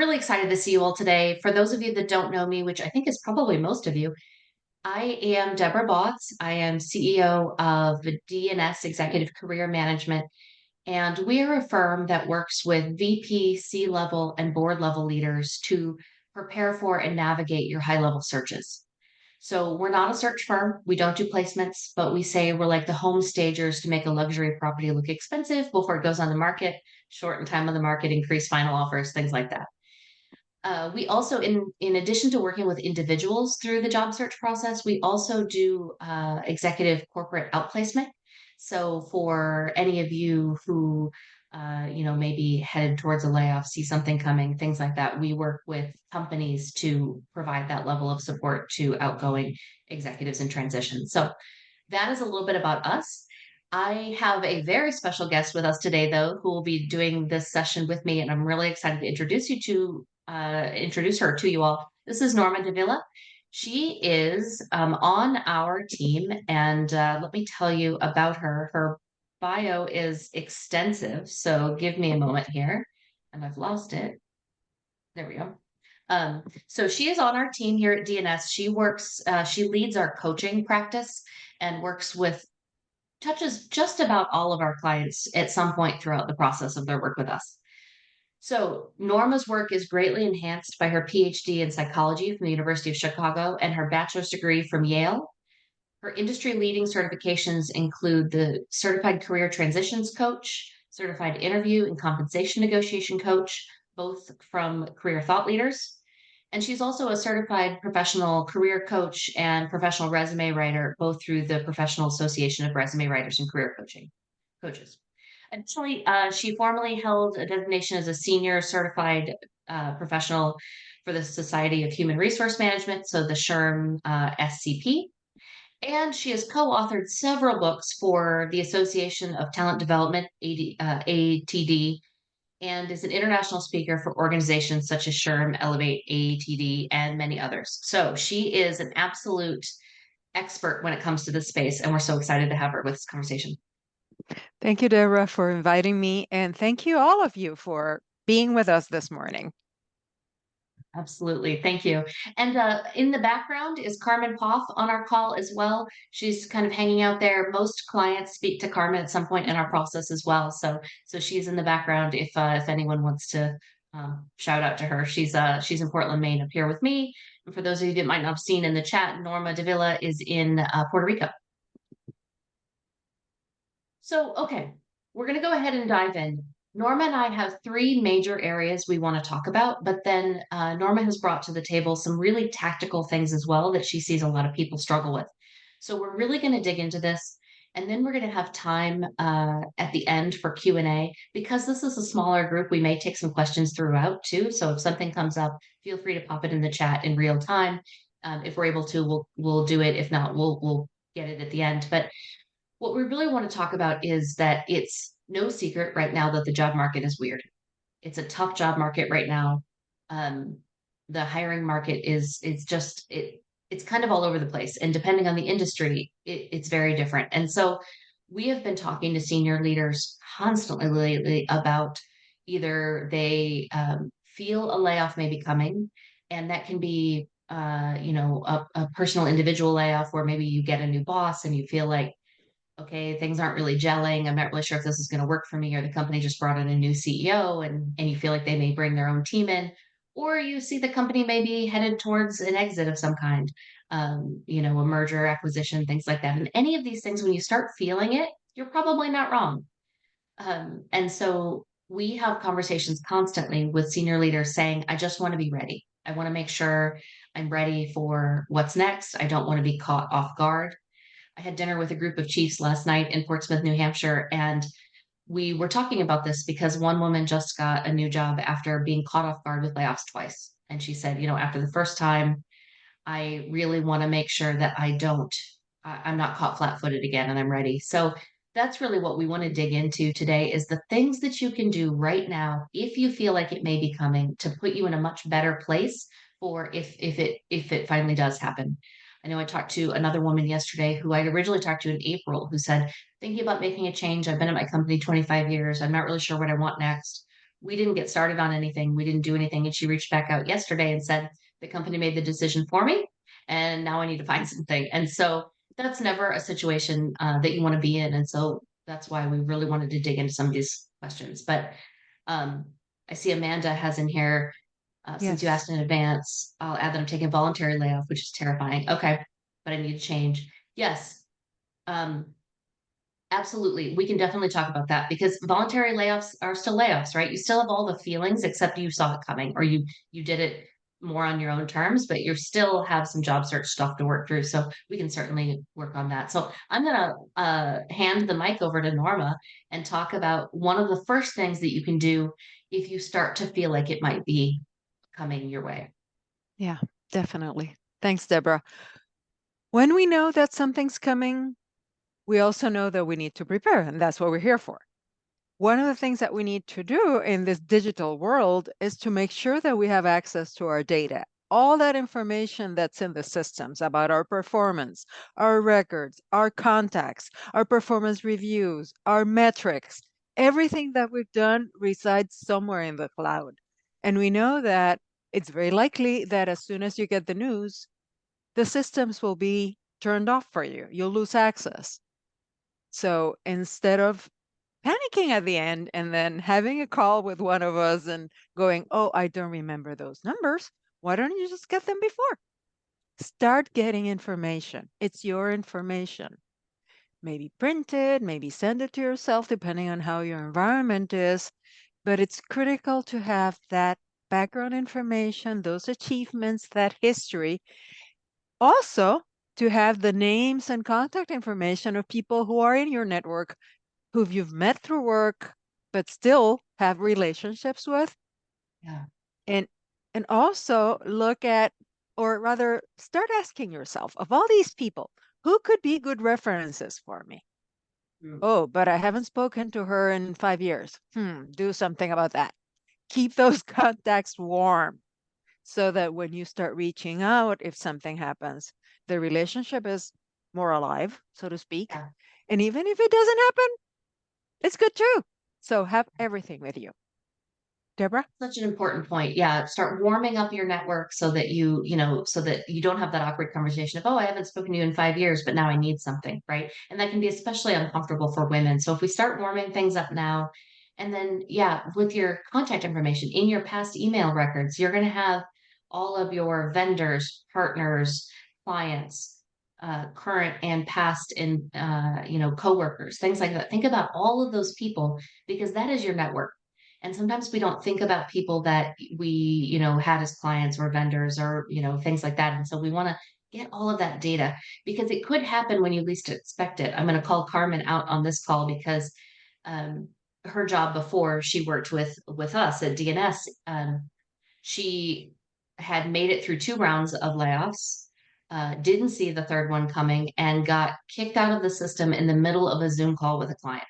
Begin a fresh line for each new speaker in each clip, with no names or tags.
Really excited to see you all today. For those of you that don't know me, which I think is probably most of you, I am Deborah Botts. I am CEO of DNS Executive Career Management, and we are a firm that works with VP, C level, and board level leaders to prepare for and navigate your high level searches. So we're not a search firm. We don't do placements, but we say we're like the home stagers to make a luxury property look expensive before it goes on the market, shorten time on the market, increase final offers, things like that. We also, in addition to working with individuals through the job search process, we also do executive corporate outplacement. So for any of you who may be headed towards a layoff, see something coming, things like that, we work with companies to provide that level of support to outgoing executives in transition. So that is a little bit about us. I have a very special guest with us today, though, who will be doing this session with me, and I'm really excited to introduce her to you all. This is Norma Davila. She is on our team, and let me tell you about her. Her bio is extensive, so give me a moment here, and I've lost it. There we go. So she is on our team here at DNS. She leads our coaching practice and touches just about all of our clients at some point throughout the process of their work with us. So Norma's work is greatly enhanced by her PhD in psychology from the University of Chicago and her bachelor's degree from Yale. Her industry-leading certifications include the Certified Career Transitions Coach, Certified Interview and Compensation Negotiation Coach, both from Career Thought Leaders. And she's also a certified professional career coach and professional resume writer, both through the Professional Association of Resume Writers and Career Coaches. Additionally, she formerly held a designation as a senior certified professional for the Society of Human Resource Management, so the SHRM SCP. And she has co-authored several books for the Association of Talent Development, ATD, and is an international speaker for organizations such as SHRM, Elevate, AATD, and many others. So she is an absolute expert when it comes to this space, and we're so excited to have her with this conversation.
Thank you, Deborah, for inviting me, and thank you all of you for being with us this morning.
Absolutely. Thank you. And in the background is Carmen Poff on our call as well. She's kind of hanging out there. Most clients speak to Carmen at some point in our process as well. So she's in the background if anyone wants to shout out to her. She's in Portland, Maine, up here with me. And for those of you that might not have seen in the chat, Norma Davila is in Puerto Rico. So, okay, we're going to go ahead and dive in. Norma and I have three major areas we want to talk about, but then Norma has brought to the table some really tactical things as well that she sees a lot of people struggle with. So we're really going to dig into this, and then we're going to have time at the end for Q&A. Because this is a smaller group, we may take some questions throughout too. So if something comes up, feel free to pop it in the chat in real time. If we're able to, we'll do it. If not, we'll get it at the end. But what we really want to talk about is that it's no secret right now that the job market is weird. It's a tough job market right now. Um, the hiring market is just it's kind of all over the place, and depending on the industry, it's very different. And so we have been talking to senior leaders constantly lately about either they feel a layoff may be coming, and that can be a personal individual layoff where maybe you get a new boss and you feel like, okay, things aren't really gelling. I'm not really sure if this is going to work for me, or the company just brought in a new CEO and you feel like they may bring their own team in, or you see the company may be headed towards an exit of some kind, a merger, acquisition, things like that. And any of these things, when you start feeling it, you're probably not wrong. And so we have conversations constantly with senior leaders saying, I just want to be ready. I want to make sure I'm ready for what's next. I don't want to be caught off guard. I had dinner with a group of chiefs last night in Portsmouth, New Hampshire, and we were talking about this because one woman just got a new job after being caught off guard with layoffs twice. And she said, after the first time, I really want to make sure that I'm not caught flat-footed again and I'm ready. So that's really what we want to dig into today is the things that you can do right now if you feel like it may be coming to put you in a much better place for if it finally does happen. I know I talked to another woman yesterday who I'd originally talked to in April who said, thinking about making a change. I've been at my company 25 years. I'm not really sure what I want next. we didn't get started on anything. We didn't do anything. And she reached back out yesterday and said, the company made the decision for me. And now I need to find something. And so that's never a situation that you want to be in. And so that's why we really wanted to dig into some of these questions. But um, I see Amanda has in here, since you
Yes.
asked in advance, I'll add that I'm taking voluntary layoff, which is terrifying. Okay, but I need to change. Yes. Um, Absolutely. We can definitely talk about that because voluntary layoffs are still layoffs, right? You still have all the feelings except you saw it coming or you did it more on your own terms, but you still have some job search stuff to work through. So we can certainly work on that. So I'm gonna hand the mic over to Norma and talk about one of the first things that you can do if you start to feel like it might be coming your way.
Yeah, definitely. Thanks, Deborah. When we know that something's coming, we also know that we need to prepare, and that's what we're here for. One of the things that we need to do in this digital world is to make sure that we have access to our data. All that information that's in the systems about our performance, our records, our contacts, our performance reviews, our metrics, everything that we've done resides somewhere in the cloud. And we know that it's very likely that as soon as you get the news, the systems will be turned off for you. You'll lose access. So instead of panicking at the end and then having a call with one of us and going, oh, I don't remember those numbers. Why don't you just get them before? Start getting information. It's your information. Maybe print it, maybe send it to yourself, depending on how your environment is. But it's critical to have that background information, those achievements, that history. Also, to have the names and contact information of people who are in your network who you've met through work, but still have relationships with.
Yeah.
And and also look at, or rather start asking yourself, of all these people, who could be good references for me?
Mm.
Oh, but I haven't spoken to her in 5 years. Do something about that. Keep those contacts warm so that when you start reaching out, if something happens, the relationship is more alive, so to speak.
Yeah.
And even if it doesn't happen, it's good too. So have everything with you. Deborah?
Such an important point. Yeah, start warming up your network so that so that you don't have that awkward conversation of, oh, I haven't spoken to you in 5 years, but now I need something, right? And that can be especially uncomfortable for women. So if we start warming things up now, and then, yeah, with your contact information in your past email records, you're going to have all of your vendors, partners, clients, current and past, and coworkers, things like that. Think about all of those people because that is your network and sometimes we don't think about people that we, had as clients or vendors or, things like that. And so we want to get all of that data because it could happen when you least expect it. I'm going to call Carmen out on this call because um, her job before she worked with us at DNS, she had made it through 2 rounds of layoffs, didn't see the third one coming, and got kicked out of the system in the middle of a Zoom call with a client.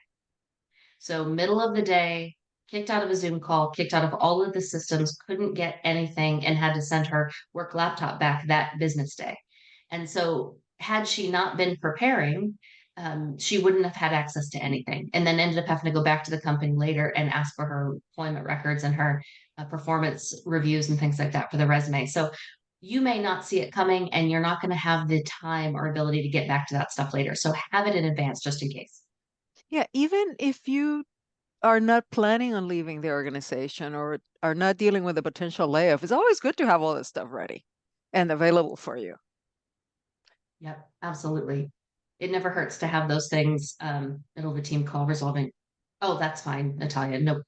So middle of the day, kicked out of a Zoom call, kicked out of all of the systems, couldn't get anything, and had to send her work laptop back that business day. And so had she not been preparing, she wouldn't have had access to anything, and then ended up having to go back to the company later and ask for her employment records and her performance reviews and things like that for the resume. So you may not see it coming, and you're not going to have the time or ability to get back to that stuff later. So have it in advance just in case.
Yeah, even if you are not planning on leaving the organization or are not dealing with a potential layoff, it's always good to have all this stuff ready and available for you.
Yep, absolutely. It never hurts to have those things. Middle of the team call resolving. Oh, that's fine, Natalia. Nope.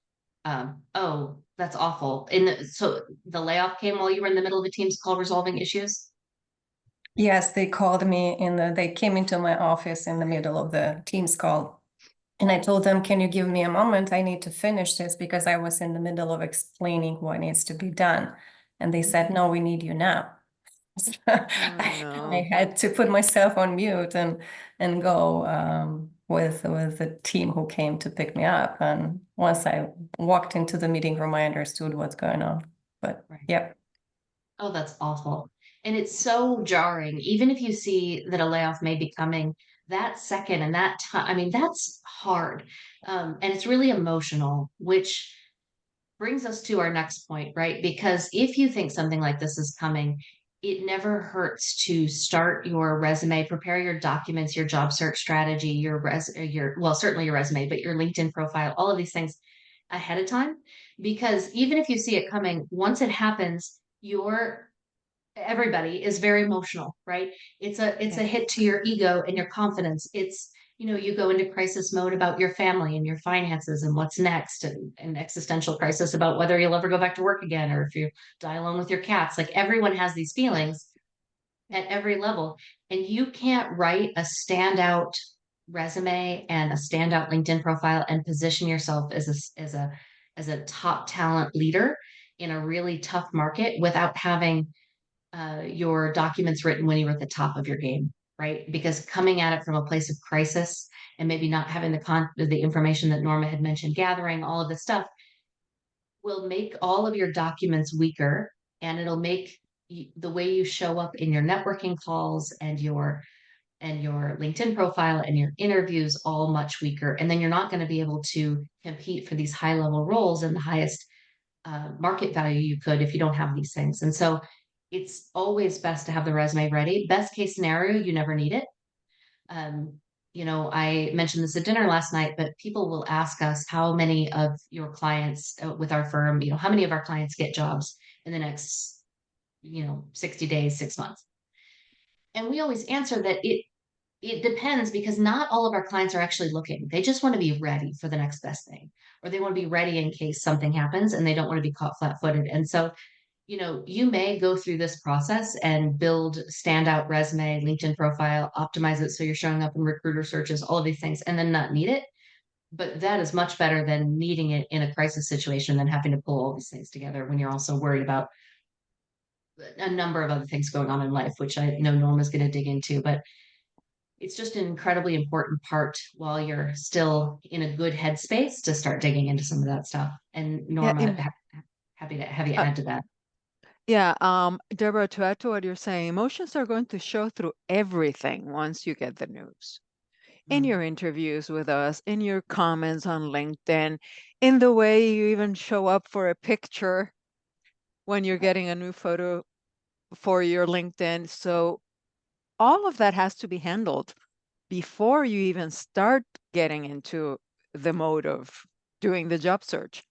Oh, that's awful. So the layoff came while you were in the middle of a team's call resolving issues?
Yes, they called me they came into my office in the middle of the Teams call. And I told them, can you give me a moment? I need to finish this because I was in the middle of explaining what needs to be done. And they said, no, we need you now.
Oh
I
no.
had to put myself on mute and go with the team who came to pick me up. And once I walked into the meeting room, I understood what's going on. But
Right.
yeah.
Oh, that's awful. And it's so jarring. Even if you see that a layoff may be coming, that second and that time, I mean, that's hard. And it's really emotional, which brings us to our next point, right? Because if you think something like this is coming, it never hurts to start your resume, prepare your documents, your job search strategy, well, certainly your resume, but your LinkedIn profile, all of these things ahead of time. Because even if you see it coming, once it happens, everybody is very emotional, right? It's a hit to your ego and your confidence. You go into crisis mode about your family and your finances and what's next, and an existential crisis about whether you'll ever go back to work again, or if you die alone with your cats. Like, everyone has these feelings at every level, and you can't write a standout resume and a standout LinkedIn profile and position yourself as a top talent leader in a really tough market without having your documents written when you were at the top of your game, right? Because coming at it from a place of crisis and maybe not having the information that Norma had mentioned, gathering all of this stuff, will make all of your documents weaker, and it'll make the way you show up in your networking calls and your LinkedIn profile and your interviews all much weaker. And then you're not going to be able to compete for these high level roles and the highest market value you could if you don't have these things. And so it's always best to have the resume ready. Best case scenario, you never need it. Um, I mentioned this at dinner last night, but people will ask us how many of your clients with our firm, how many of our clients get jobs in the next, 60 days, 6 months. And we always answer that it depends, because not all of our clients are actually looking. They just want to be ready for the next best thing, or they want to be ready in case something happens and they don't want to be caught flat-footed. And so, you may go through this process and build standout resume, LinkedIn profile, optimize it so you're showing up in recruiter searches, all of these things, and then not need it. But that is much better than needing it in a crisis situation than having to pull all these things together when you're also worried about a number of other things going on in life, which I know Norma's going to dig into. But it's just an incredibly important part while you're still in a good headspace to start digging into some of that stuff. And
Yeah,
Norma, happy to have you
uh,
add to that.
yeah, Deborah, to add to what you're saying, emotions are going to show through everything once you get the news. In
Mm,
your interviews with us, in your comments on LinkedIn, in the way you even show up for a picture when you're getting a new photo for your LinkedIn. So all of that has to be handled before you even start getting into the mode of doing the job search.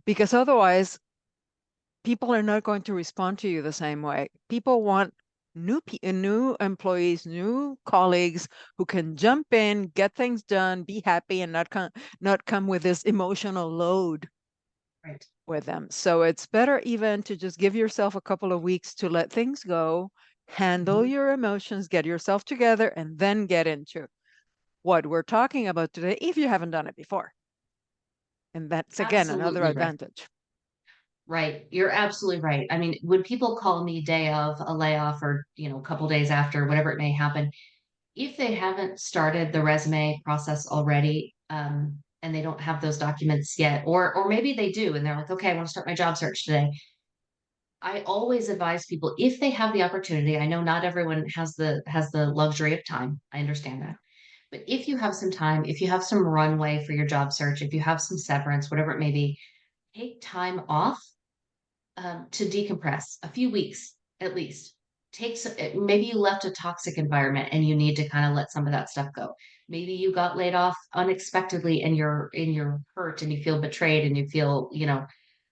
Because otherwise, people are not going to respond to you the same way. People want new employees, new colleagues who can jump in, get things done, be happy, and not come with this emotional load
right.
with them. So it's better even to just give yourself a couple of weeks to let things go, handle
Mhm.
your emotions, get yourself together, and then get into what we're talking about today if you haven't done it before. And that's again another
Absolutely right.
advantage.
Right. You're absolutely right. I mean, when people call me day of a layoff, or, a couple days after, whatever it may happen, if they haven't started the resume process already, and they don't have those documents yet, or maybe they do and they're like, okay, I want to start my job search today. I always advise people, if they have the opportunity. I know not everyone has the luxury of time. I understand that. But if you have some time, if you have some runway for your job search, if you have some severance, whatever it may be, take time off, to decompress a few weeks at least. Maybe you left a toxic environment and you need to kind of let some of that stuff go. Maybe you got laid off unexpectedly and you're hurt and you feel betrayed and you feel,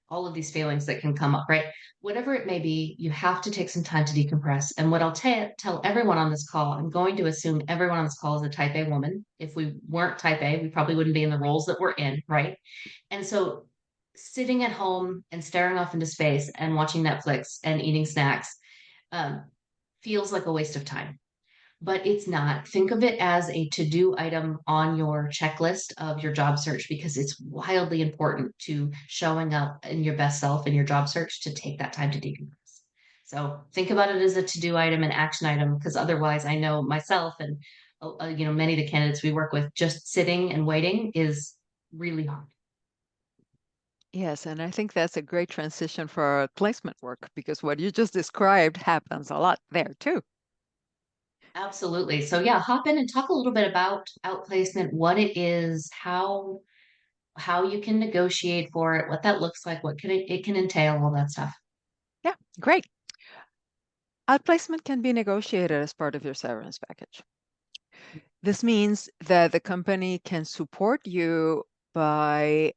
all of these feelings that can come up, right? Whatever it may be, you have to take some time to decompress. And what I'll tell everyone on this call, I'm going to assume everyone on this call is a type A woman. If we weren't type A, we probably wouldn't be in the roles that we're in, right? And so sitting at home and staring off into space and watching Netflix and eating snacks, um, feels like a waste of time, but it's not. Think of it as a to-do item on your checklist of your job search, because it's wildly important to showing up in your best self in your job search to take that time to decompress. So think about it as a to-do item, an action item, because otherwise, I know myself and many of the candidates we work with, just sitting and waiting is really hard.
Yes, and I think that's a great transition for our placement work because what you just described happens a lot there too.
Absolutely. So yeah, hop in and talk a little bit about outplacement, what it is, how you can negotiate for it, what that looks like, what can it can entail, all that stuff.
Yeah, great. Outplacement can be negotiated as part of your severance package. This means that the company can support you by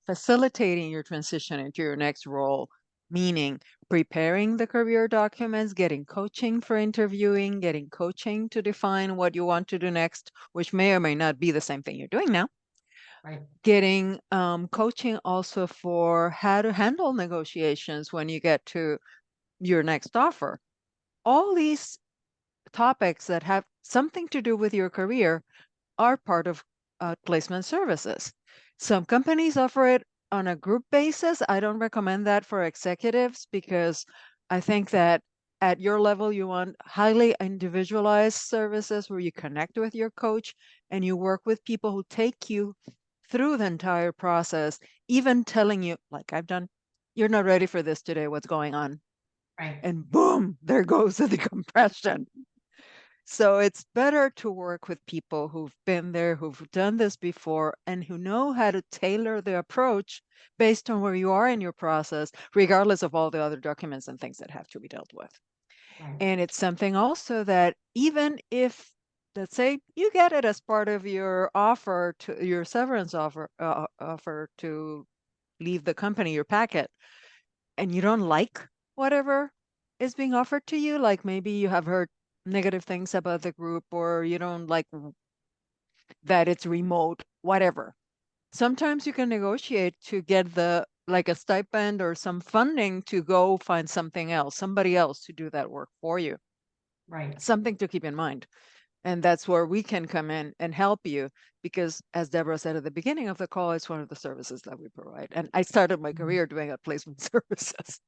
facilitating your transition into your next role, meaning preparing the career documents, getting coaching for interviewing, getting coaching to define what you want to do next, which may or may not be the same thing you're doing now.
Right.
Getting coaching also for how to handle negotiations when you get to your next offer. All these topics that have something to do with your career are part of placement services. Some companies offer it on a group basis. I don't recommend that for executives because I think that at your level, you want highly individualized services where you connect with your coach and you work with people who take you through the entire process, even telling you, like I've done, you're not ready for this today. What's going on?
Right.
And boom, there goes the decompression. So it's better to work with people who've been there, who've done this before, and who know how to tailor the approach based on where you are in your process, regardless of all the other documents and things that have to be dealt with.
Right.
And it's something also that even if, let's say, you get it as part of your offer to your severance offer to leave the company, your packet, and you don't like whatever is being offered to you, like maybe you have heard negative things about the group or you don't like that it's remote, whatever. Sometimes you can negotiate to get the like a stipend or some funding to go find something else, somebody else to do that work for you.
Right.
Something to keep in mind. And that's where we can come in and help you because, as Deborah said at the beginning of the call, it's one of the services that we provide. And I started my career doing outplacement services.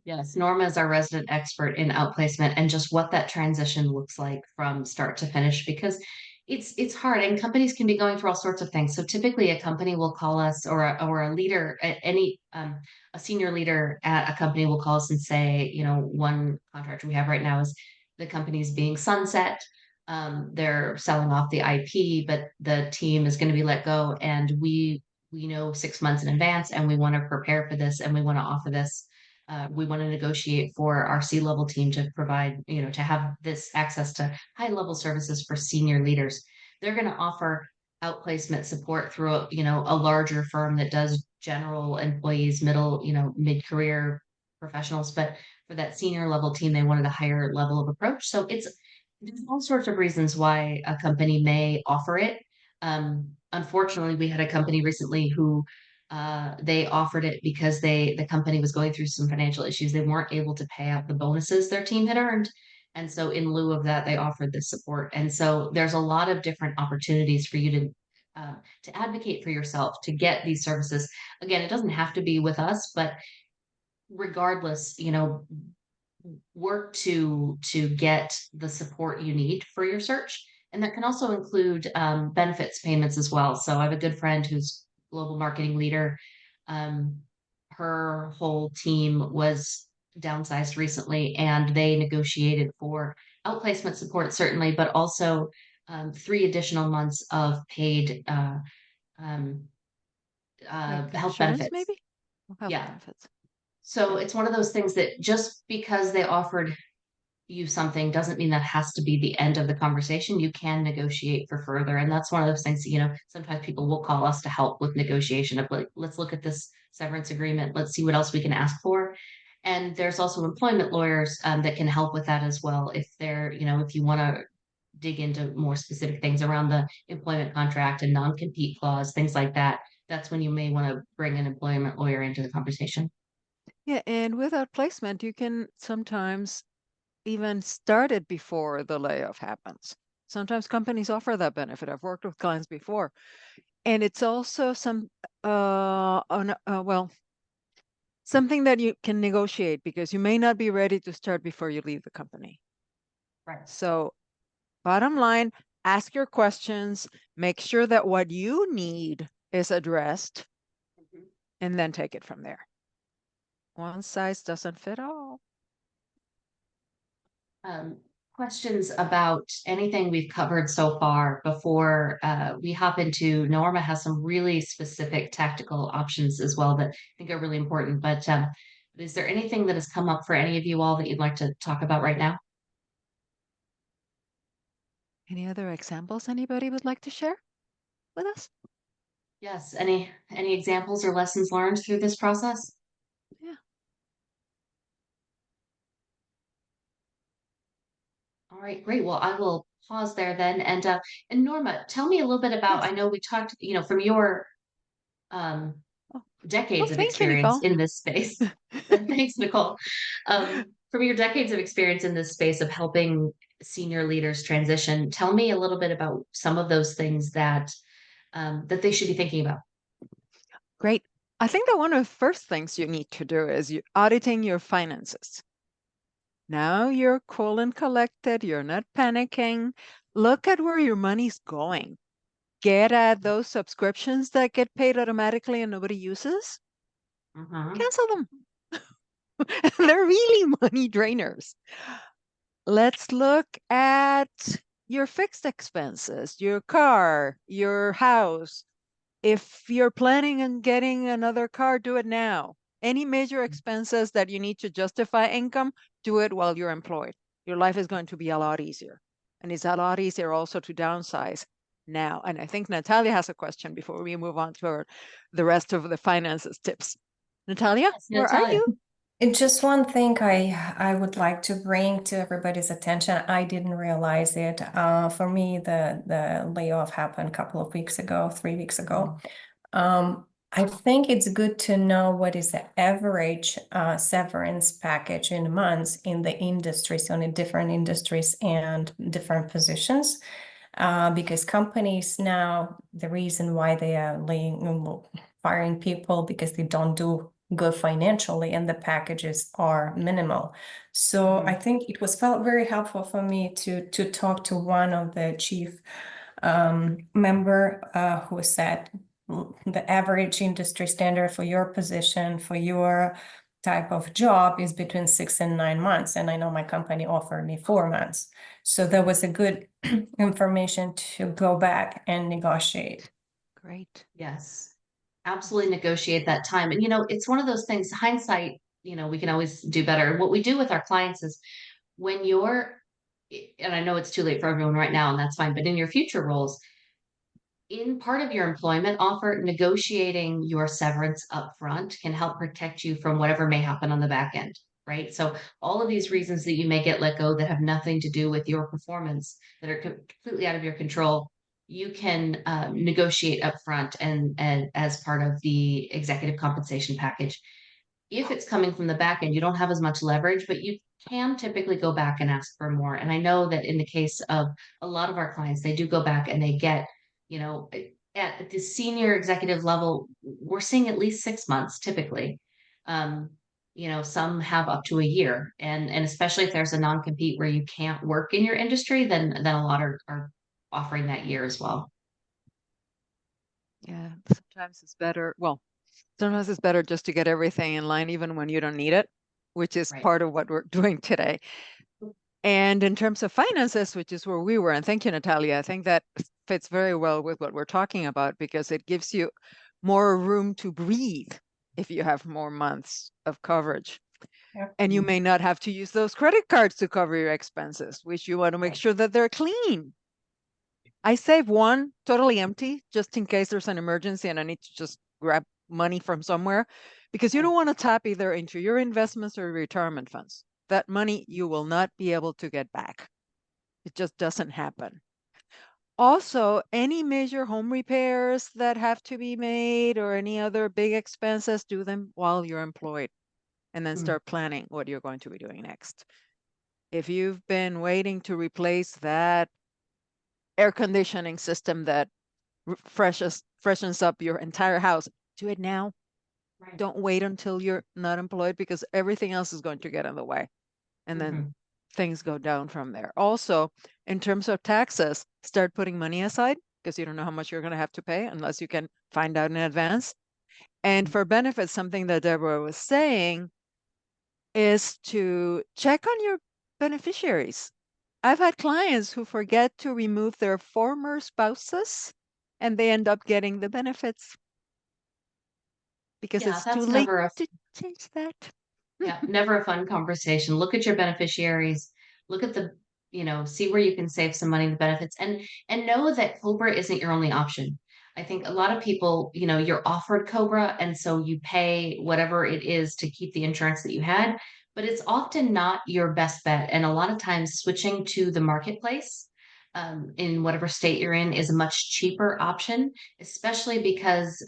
Yes, Norma is our resident expert in outplacement and just what that transition looks like from start to finish because it's hard and companies can be going through all sorts of things. So typically a company will call us or a leader any a senior leader at a company will call us and say, you know, one contract we have right now is the company's being sunset. They're selling off the IP, but the team is going to be let go and we know 6 months in advance and we want to prepare for this and we want to offer this we want to negotiate for our C-level team to provide, you know, to have this access to high-level services for senior leaders. They're going to offer outplacement support through, you know, a larger firm that does general employees, middle, you know, mid-career professionals. But for that senior level team, they wanted a higher level of approach. So there's all sorts of reasons why a company may offer it. Unfortunately, we had a company recently who they offered it because the company was going through some financial issues. They weren't able to pay out the bonuses their team had earned. And so in lieu of that, they offered this support. And so there's a lot of different opportunities for you to advocate for yourself to get these services. Again, it doesn't have to be with us, but regardless, you know, work to get the support you need for your search. And that can also include benefits payments as well. So I have a good friend who's global marketing leader. Um, her whole team was downsized recently, and they negotiated for outplacement support, certainly, but also 3 additional months of paid um,
Like
health
insurance,
benefits.
maybe? Or health
Yeah.
benefits.
So
Okay.
it's one of those things that just because they offered you something doesn't mean that has to be the end of the conversation. You can negotiate for further. And that's one of those things that, you know, sometimes people will call us to help with negotiation of like, let's look at this severance agreement. Let's see what else we can ask for. And there's also employment lawyers that can help with that as well. If they're, you know, if you want to dig into more specific things around the employment contract and non-compete clause, things like that, that's when you may want to bring an employment lawyer into the conversation.
Yeah, and without placement, you can sometimes even start it before the layoff happens. Sometimes companies offer that benefit. I've worked with clients before. And it's also well, something that you can negotiate because you may not be ready to start before you leave the company.
Right.
So bottom line, ask your questions, make sure that what you need is addressed,
Mhm.
and then take it from there. One size doesn't fit all.
Um, questions about anything we've covered so far before we hop into Norma has some really specific tactical options as well that I think are really important. But is there anything that has come up for any of you all that you'd like to talk about right now?
Any other examples anybody would like to share with us?
Yes, any examples or lessons learned through this process?
Yeah.
All right, great. Well, I will pause there then. And Norma, tell me a little bit about,
Yes.
I know we talked, from your um
Oh, well,
decades of
thank you,
experience
Nicole.
in this space. Thanks, Nicole. From your decades of experience in this space of helping senior leaders transition, tell me a little bit about some of those things that they should be thinking about.
Great. I think that one of the first things you need to do is you auditing your finances. Now you're cool and collected, you're not panicking. Look at where your money's going. Get at those subscriptions that get paid automatically and nobody uses.
Mhm.
Cancel them. They're really money drainers. Let's look at your fixed expenses, your car, your house. If you're planning on getting another car, do it now. Any major expenses that you need to justify income, do it while you're employed. Your life is going to be a lot easier. And it's a lot easier also to downsize now. And I think Natalia has a question before we move on to the rest of the finances tips. Natalia,
Yes,
where are
Natalia.
you?
And just one thing I would like to bring to everybody's attention. I didn't realize it. For me, the layoff happened a couple of weeks ago, 3 weeks ago. I think it's good to know what is the average severance package in months in the industries, on the different industries and different positions. Because companies now, the reason why they are firing people because they don't do good financially and the packages are minimal. So I think it felt very helpful for me to talk to one of the chief member who said the average industry standard for your position, for your type of job is between 6 and 9 months. And I know my company offered me 4 months. So that was a good information to go back and negotiate.
Great.
Yes, absolutely negotiate that time. And it's one of those things, hindsight, we can always do better. What we do with our clients is when and I know it's too late for everyone right now, and that's fine, but in your future roles, in part of your employment offer, negotiating your severance upfront can help protect you from whatever may happen on the back end, right? So all of these reasons that you may get let go that have nothing to do with your performance, that are completely out of your control, you can negotiate upfront and as part of the executive compensation package. If it's coming from the back end, you don't have as much leverage, but you can typically go back and ask for more. And I know that in the case of a lot of our clients, they do go back and they get, you know, at the senior executive level, we're seeing at least 6 months typically. Um, some have up to a year. And especially if there's a non-compete where you can't work in your industry, then a lot are offering that year as well.
Yeah, sometimes it's better. Well, sometimes it's better just to get everything in line, even when you don't need it, which is
Right.
part of what we're doing today. And in terms of finances, which is where we were, and thank you, Natalia, I think that fits very well with what we're talking about because it gives you more room to breathe if you have more months of coverage.
Yeah.
And you may not have to use those credit cards to cover your expenses, which you want to make
Right.
sure that they're clean. I save one totally empty just in case there's an emergency and I need to just grab money from somewhere because you
Right.
don't want to tap either into your investments or retirement funds. That money you will not be able to get back. It just doesn't happen. Also, any major home repairs that have to be made or any other big expenses, do them while you're employed and then
Mm.
start planning what you're going to be doing next. If you've been waiting to replace that air conditioning system that freshens up your entire house, do it now.
Right.
Don't wait until you're not employed because everything else is going to get in the way. And then
Mhm.
things go down from there. Also, in terms of taxes, start putting money aside because you don't know how much you're going to have to pay unless you can find out in advance. And for benefits, something that Deborah was saying is to check on your beneficiaries. I've had clients who forget to remove their former spouses and they end up getting the benefits because
Yeah,
it's too
that's
late
never a
to change that.
Yeah, never a fun conversation. Look at your beneficiaries. Look at see where you can save some money in the benefits and know that Cobra isn't your only option. I think a lot of people, you're offered Cobra and so you pay whatever it is to keep the insurance that you had, but it's often not your best bet. And a lot of times switching to the marketplace in whatever state you're in is a much cheaper option, especially because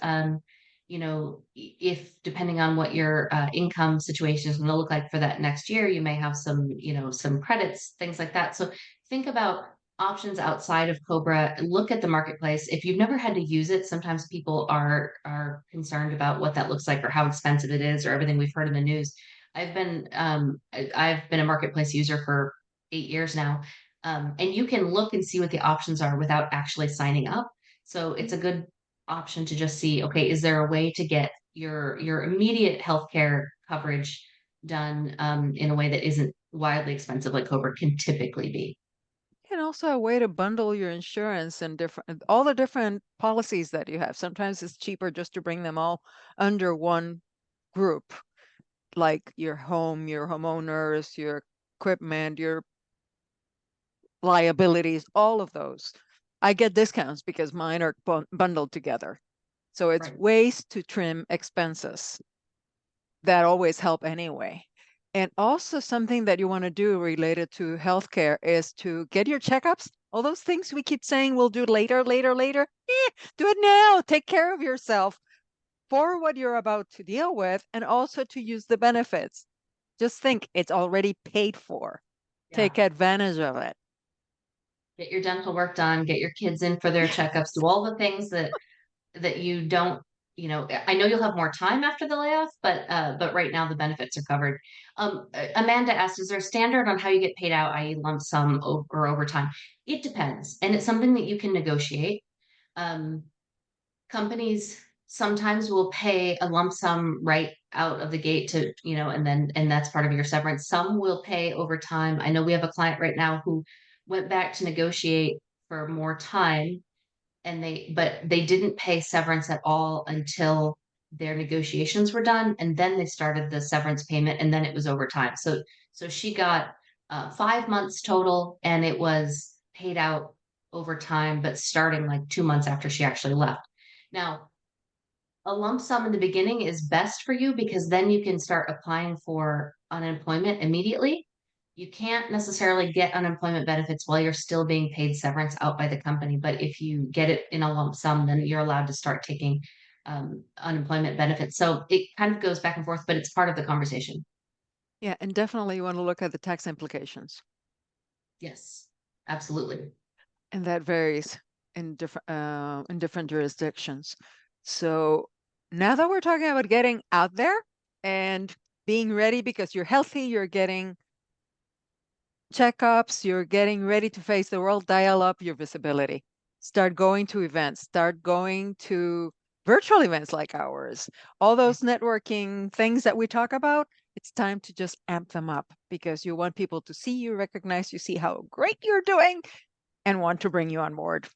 if depending on what your income situation is going to look like for that next year, you may have some credits, things like that. So think about options outside of Cobra. Look at the marketplace. If you've never had to use it, sometimes people are concerned about what that looks like or how expensive it is or everything we've heard in the news. I've been a marketplace user for 8 years now, and you can look and see what the options are without actually signing up. So it's a good option to just see, okay, is there a way to get your immediate healthcare coverage done in a way that isn't wildly expensive like Cobra can typically be?
And also a way to bundle your insurance and all the different policies that you have. Sometimes it's cheaper just to bring them all under one group, like your home, your homeowners, your equipment, your liabilities, all of those. I get discounts because mine are bundled together. So it's
Right.
ways to trim expenses that always help anyway. And also something that you want to do related to healthcare is to get your checkups. All those things we keep saying we'll do later, later, later. Do it now. Take care of yourself for what you're about to deal with and also to use the benefits. Just think it's already paid for.
Yeah.
Take advantage of it.
Get your dental work done, get your kids in for their checkups, do all the things that you don't, I know you'll have more time after the layoff, but right now the benefits are covered. Amanda asked, is there a standard on how you get paid out, i.e. lump sum or overtime? It depends, and it's something that you can negotiate. Um, Companies sometimes will pay a lump sum right out of the gate to, and that's part of your severance. Some will pay over time. I know we have a client right now who went back to negotiate for more time but they didn't pay severance at all until their negotiations were done. And then they started the severance payment and then it was over time. So she got 5 months total and it was paid out over time, but starting like 2 months after she actually left. Now, a lump sum in the beginning is best for you because then you can start applying for unemployment immediately. You can't necessarily get unemployment benefits while you're still being paid severance out by the company, but if you get it in a lump sum, then you're allowed to start taking unemployment benefits. So it kind of goes back and forth, but it's part of the conversation.
Yeah, and definitely you want to look at the tax implications.
Yes, absolutely.
And that varies in different jurisdictions. So now that we're talking about getting out there and being ready because you're healthy, you're getting checkups, you're getting ready to face the world, dial up your visibility. Start going to events, start going to virtual events like ours. All those networking things that we talk about, it's time to just amp them up because you want people to see you, recognize you, see how great you're doing, and want to bring you on board.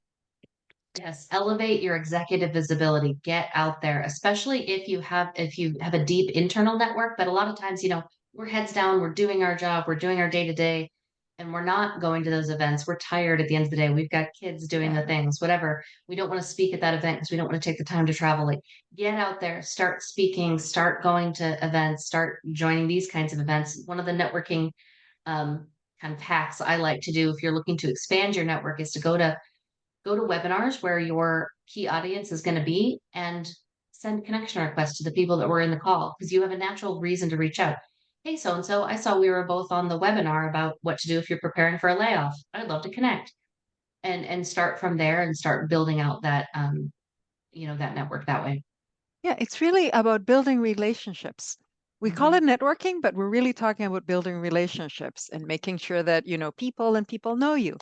Yes, elevate your executive visibility. Get out there, especially if you have a deep internal network. But a lot of times, we're heads down, we're doing our job, we're doing our day to day, and we're not going to those events. We're tired at the end of the day. We've got kids doing
Yeah.
the things, whatever. We don't want to speak at that event because we don't want to take the time to travel. Like, get out there, start speaking, start going to events, start joining these kinds of events. One of the networking um, kind of hacks I like to do if you're looking to expand your network is to go to webinars where your key audience is going to be and send connection requests to the people that were in the call because you have a natural reason to reach out. Hey, so and so, I saw we were both on the webinar about what to do if you're preparing for a layoff. I'd love to connect and start from there and start building out that network that way.
Yeah, it's really about building relationships. We call
Mhm.
it networking, but we're really talking about building relationships and making sure that you know people and people know you.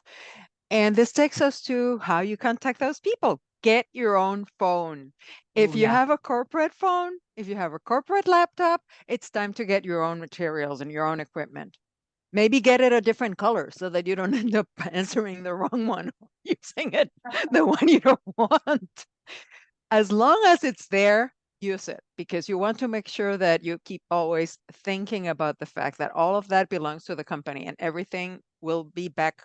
And this takes us to how you contact those people. Get your own phone.
Oh
If you
yeah.
have a corporate phone, if you have a corporate laptop, it's time to get your own materials and your own equipment. Maybe get it a different color so that you don't end up answering the wrong one, using it, the one you don't want. As long as it's there, use it, because you want to make sure that you keep always thinking about the fact that all of that belongs to the company and everything will be back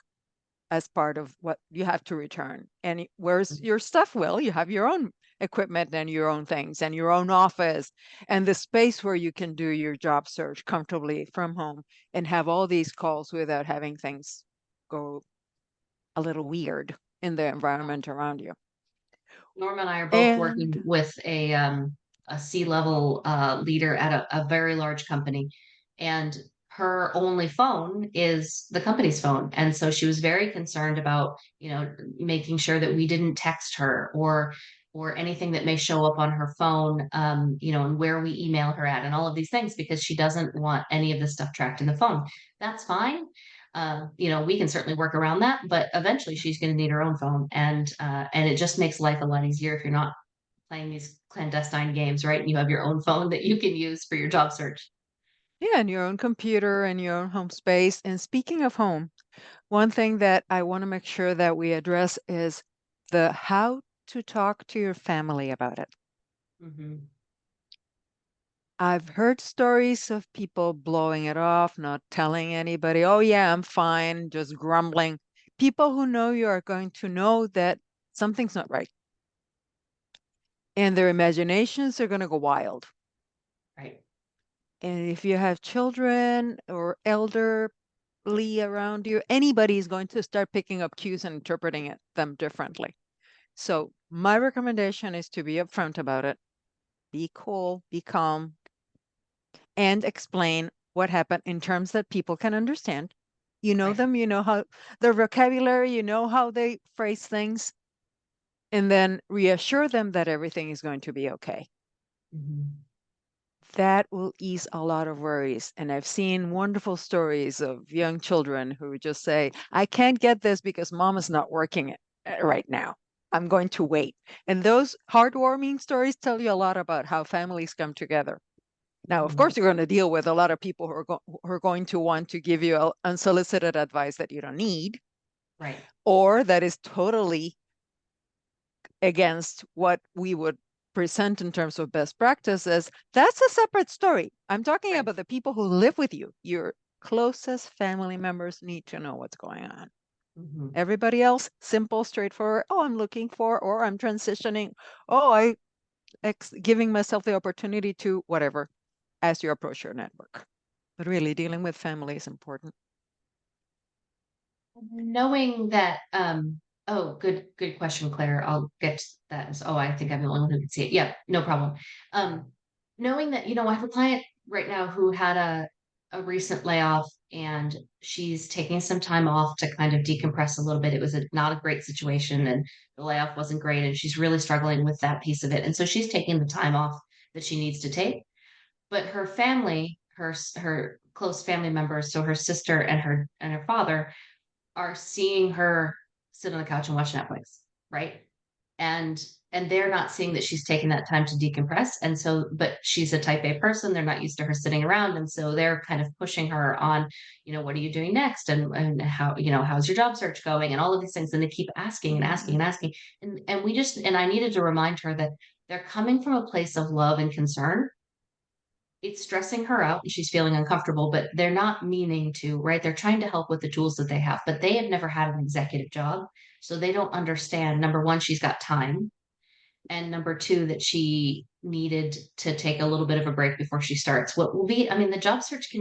as part of what you have to return. And where's your stuff? Well, you have your own equipment and your own things and your own office and the space where you can do your job search comfortably from home and have all these calls without having things go a little weird in the environment around you.
Norma and I are both working
And
with a C-level leader at a very large company, and her only phone is the company's phone. And so she was very concerned about, making sure that we didn't text her or anything that may show up on her phone, and where we email her at and all of these things because she doesn't want any of this stuff tracked in the phone. That's fine. We can certainly work around that, but eventually she's going to need her own phone, and it just makes life a lot easier if you're not playing these clandestine games, right? And you have your own phone that you can use for your job search.
yeah, and your own computer and your own home space. And speaking of home, one thing that I want to make sure that we address is the how to talk to your family about it.
Hmm.
I've heard stories of people blowing it off, not telling anybody, oh, yeah, I'm fine, just grumbling. People who know you are going to know that something's not right. And their imaginations are going to go wild.
Right.
And if you have children or elderly around you, anybody is going to start picking up cues and interpreting them differently. So my recommendation is to be upfront about it, be cool, be calm, and explain what happened in terms that people can understand. You know
Right.
them, you know how their vocabulary, you know how they phrase things, and then reassure them that everything is going to be okay.
Hmm.
That will ease a lot of worries. And I've seen wonderful stories of young children who just say, I can't get this because mom is not working right now. I'm going to wait. And those heartwarming stories tell you a lot about how families come together. Now, of
Hmm.
course, you're going to deal with a lot of people who are going to want to give you unsolicited advice that you don't need,
Right.
or that is totally against what we would present in terms of best practices. That's a separate story. I'm talking
Right.
about the people who live with you. Your closest family members need to know what's going on.
Hmm.
Everybody else, simple, straightforward. Oh, I'm looking for, or I'm transitioning. Oh, giving myself the opportunity to whatever as you approach your network. But really, dealing with family is important.
Knowing that, oh, good question, Claire. I'll get to that. Oh, I think I'm the only one who can see it. Yeah, no problem. Um, Knowing that, I have a client right now who had a recent layoff and she's taking some time off to kind of decompress a little bit. It was not a great situation and the layoff wasn't great and she's really struggling with that piece of it. And so she's taking the time off that she needs to take. But her family, her close family members, so her sister and her father are seeing her sit on the couch and watch Netflix, right? And and they're not seeing that she's taking that time to decompress. And so, but she's a type A person. They're not used to her sitting around. And so they're kind of pushing her on, what are you doing next? And how, how's your job search going? And all of these things. And they keep asking and asking and
Mhm.
asking. And I needed to remind her that they're coming from a place of love and concern. It's stressing her out and she's feeling uncomfortable, but they're not meaning to, right? They're trying to help with the tools that they have, but they have never had an executive job. So they don't understand, number one, she's got time. And number two, that she needed to take a little bit of a break before she starts. What will be, I mean, the job search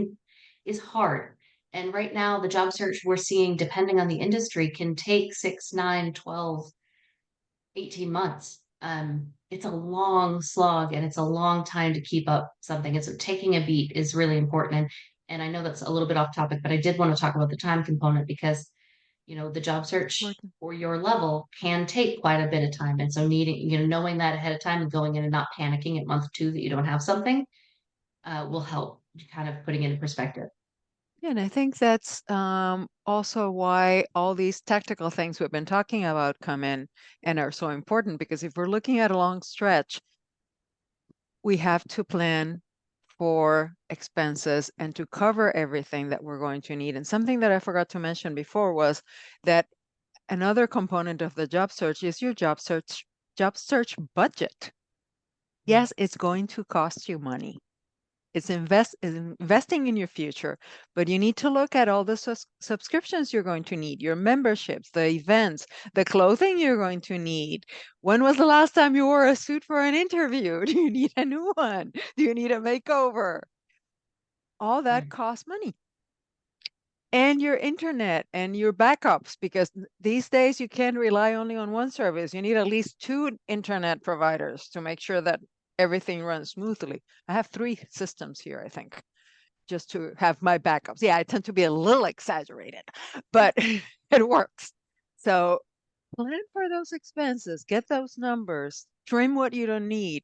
is hard. And right now, the job search we're seeing, depending on the industry, can take 6, 9, 12, 18 months. It's a long slog and it's a long time to keep up something. And so taking a beat is really important. And I know that's a little bit off topic, but I did want to talk about the time component because, the job search
Important.
for your level can take quite a bit of time. And so needing, knowing that ahead of time and going in and not panicking at month 2 that you don't have something will help kind of putting it in perspective.
Yeah, and I think that's also why all these tactical things we've been talking about come in and are so important because if we're looking at a long stretch, we have to plan for expenses and to cover everything that we're going to need. And something that I forgot to mention before was that another component of the job search is your job search budget. Yes, it's going to cost you money. It's investing in your future, but you need to look at all the subscriptions you're going to need, your memberships, the events, the clothing you're going to need. When was the last time you wore a suit for an interview? Do you need a new one? Do you need a makeover? All that costs money. And your internet and your backups, because these days you can't rely only on one service. You need at least 2 internet providers to make sure that everything runs smoothly. I have 3 systems here, I think, just to have my backups. Yeah, I tend to be a little exaggerated, but it works. So plan for those expenses, get those numbers, trim what you don't need,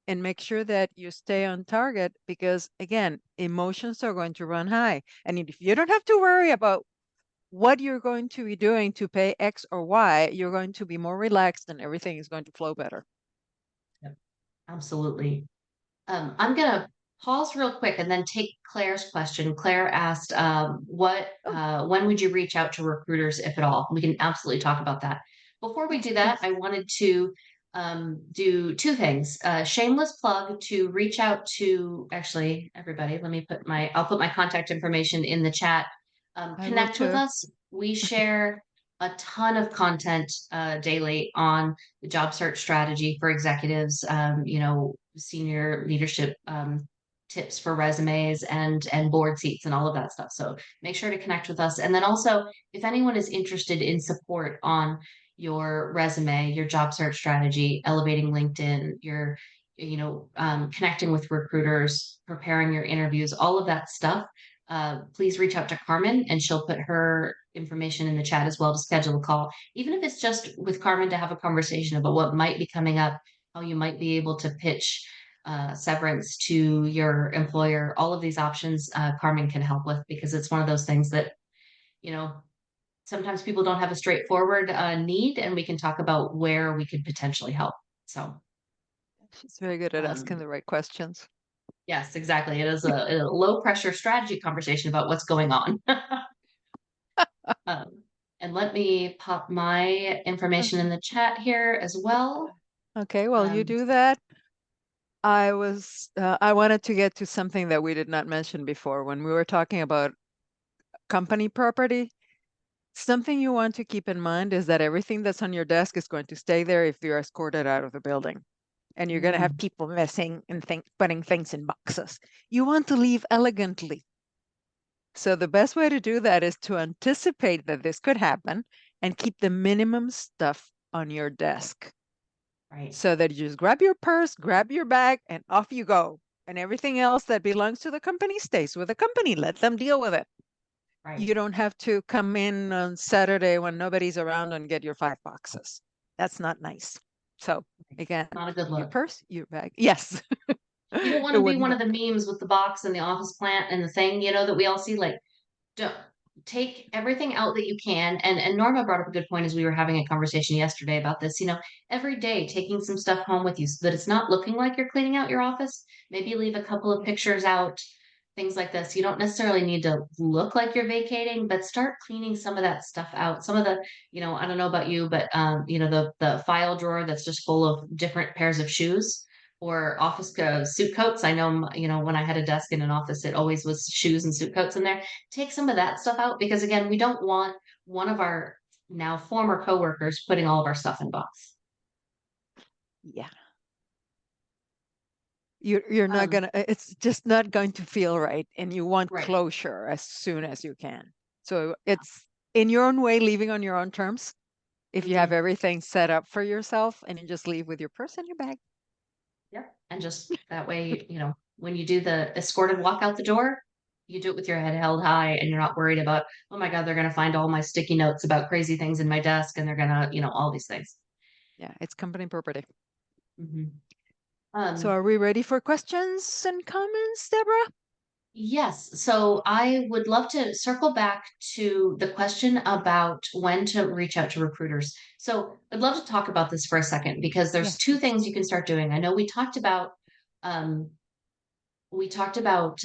and make sure that you stay on target, because again, emotions are going to run high. And if you don't have to worry about what you're going to be doing to pay X or Y, you're going to be more relaxed and everything is going to flow better.
Yep, absolutely. I'm gonna pause real quick and then take Claire's question. Claire asked, when would you reach out to recruiters, if at all? We can absolutely talk about that. Before we do that, I wanted to do 2 things. Shameless plug to reach out to, actually, everybody, I'll put my contact information in the chat.
I will
Connect with
too.
us. We share a ton of content daily on the job search strategy for executives, senior leadership tips for resumes and board seats and all of that stuff. So make sure to connect with us. And then also, if anyone is interested in support on your resume, your job search strategy, elevating LinkedIn, connecting with recruiters, preparing your interviews, all of that stuff, please reach out to Carmen and she'll put her information in the chat as well to schedule a call. Even if it's just with Carmen to have a conversation about what might be coming up, how you might be able to pitch severance to your employer, all of these options Carmen can help with, because it's one of those things that, sometimes people don't have a straightforward need, and we can talk about where we could potentially help. So
She's very good at asking
um,
the right questions.
yes, exactly. It is a low pressure strategy conversation about what's going on. Um, and let me pop my information in the chat here as well.
Okay, well, you
Um,
do that. I wanted to get to something that we did not mention before when we were talking about company property. Something you want to keep in mind is that everything that's on your desk is going to stay there if you're escorted out of the building. And you're going to have people messing and putting things in boxes. You want to leave elegantly. So the best way to do that is to anticipate that this could happen and keep the minimum stuff on your desk.
right.
So that you just grab your purse, grab your bag, and off you go. And everything else that belongs to the company stays with the company. Let them deal with it.
Right.
You don't have to come in on Saturday when nobody's around and get your 5 boxes. That's not nice. So again,
Not a good
your
look.
purse, your bag. Yes.
You don't want
It
to be
wouldn't
one of
look
the memes with the box and the office plant and the thing, that we all see. Like, don't take everything out that you can. And Norma brought up a good point as we were having a conversation yesterday about this. Every day taking some stuff home with you so that it's not looking like you're cleaning out your office. Maybe leave a couple of pictures out, things like this. You don't necessarily need to look like you're vacating, but start cleaning some of that stuff out. Some of the, I don't know about you, but the file drawer that's just full of different pairs of shoes or office suit coats. I know, when I had a desk in an office, it always was shoes and suit coats in there. Take some of that stuff out, because again, we don't want one of our now former coworkers putting all of our stuff in box.
Yeah. You're not gonna, it's just not going to feel right. And you want
Right.
closure as soon as you can. So it's in your own way, leaving on your own terms. If you have everything set up for yourself and you just leave with your purse and your bag.
Yeah. And just that way, when you do the escorted walk out the door, you do it with your head held high and you're not worried about, oh my God, they're going to find all my sticky notes about crazy things in my desk and they're going to, all these things.
Yeah, it's company property.
Mm-hmm.
So are we ready for questions and comments, Deborah?
Yes. So I would love to circle back to the question about when to reach out to recruiters. So I'd love to talk about this for a second, because there's
Yes,
2
please.
things you can start doing. I know we talked about um, we talked about,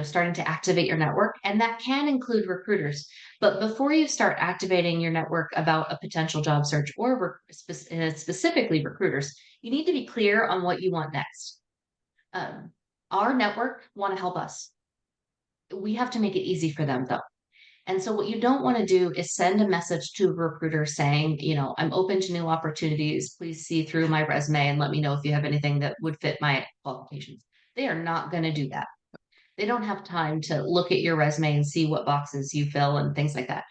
starting to activate your network, and that can include recruiters. But before you start activating your network about a potential job search or specifically recruiters, you need to be clear on what you want next. Um, our network want to help us. We have to make it easy for them, though. And so, what you don't want to do is send a message to a recruiter saying, I'm open to new opportunities. Please see through my resume and let me know if you have anything that would fit my qualifications. They are not going to do that. They don't have time to look at your resume and see what boxes you fill and things like that.